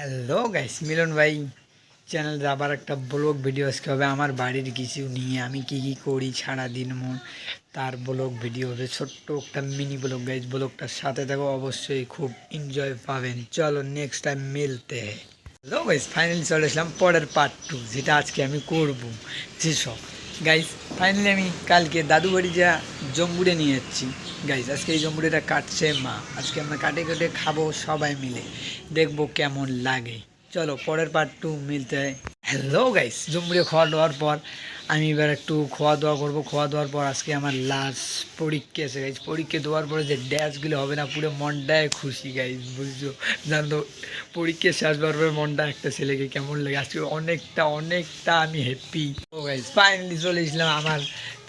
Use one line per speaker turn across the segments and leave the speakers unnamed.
Hello guys, মিলন ভাই চ্যানেলে আবার একটা ব্লগ ভিডিও আজকে হবে আমার বাড়ির কিছু নিয়ে। আমি কি কি করি সারাদিন তার ব্লগ ভিডিও হবে, ছোট্ট একটা মিনি ব্লগ গাইস। ব্লগটার সাথে থাকো, অবশ্যই খুব এনজয় পাবেন। চলো নেক্সট টাইম মিলতে হ্যাঁ। হ্যালো গাইস, ফাইনালি চলে আসলাম পরের পার্ট 2, যেটা আজকে আমি করবো। যেসব গাইস, ফাইনালি আমি কালকে দাদু বাড়ি যা জম্বুড়ে নিয়ে যাচ্ছি গাইস। আজকে এই জম্বুড়েটা কাটছে মা, আজকে আমরা কাটে কেটে খাবো সবাই মিলে, দেখবো কেমন লাগে। চলো পরের পার্ট 2 মিলতে হয়। হ্যালো গাইস, জম্বুড়ে খাওয়া দাওয়ার পর আমি এবার একটু খাওয়া দাওয়া করবো। খাওয়া দাওয়ার পর আজকে আমার লাস্ট পরীক্ষা আছে গাইজ। পরীক্ষা দেওয়ার পরে যে ড্যাশগুলো হবে না, পুরো মনটায় খুশি গাইজ, বুঝছো? জানো পরীক্ষা শেষ হওয়ার পরে মনটা একটা ছেলেকে কেমন লাগে, আজকে অনেকটা আমি হ্যাপি। ও গাইজ ফাইনালি চলে এসলাম আমার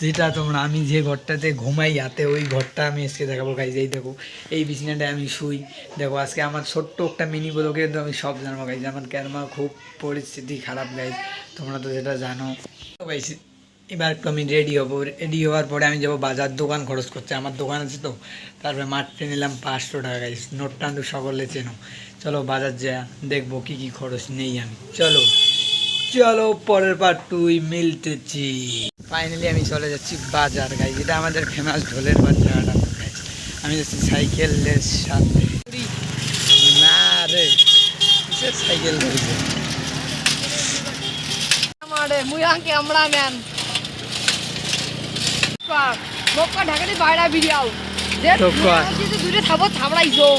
যেটা তোমরা আমি যে ঘরটাতে ঘুমাই হাতে, ওই ঘরটা আমি আজকে দেখাবো গাইজ। এই দেখো, এই বিছানাটায় আমি শুই। দেখো আজকে আমার ছোট্ট একটা মিনি ব্লগে কিন্তু আমি সব জানবো গাইজ। আমার কেরমা খুব পরিস্থিতি খারাপ গাইজ, তোমরা তো যেটা জানো গাইজ। এবার একটু আমি রেডি হবো, রেডি হওয়ার পরে আমি যাবো বাজার, দোকান খরচ করতে, আমার দোকান আছে তো। তারপরে মাঠে নিলাম 500 টাকা গাইজ, নোটটা কিন্তু সকলে চেনো। চলো বাজার যা দেখবো কি কি খরচ নেই আমি। চলো চলো পরের পার্ট 2 মিলতেছি। ফাইনালি আমি চলে যাচ্ছি বাজার গাইজ, এটা আমাদের ফেমাস ঢোলের বাজারটা গাইজ। আমি যাচ্ছি সাইকেলের সাথে। না রে, কিসের সাইকেল ধরবে?
মুই আঙ্কে আমরা ম্যান মক্কা ঢাকাতে বাইরা ভিডিও যে দূরে থাবো থাবড়াইছো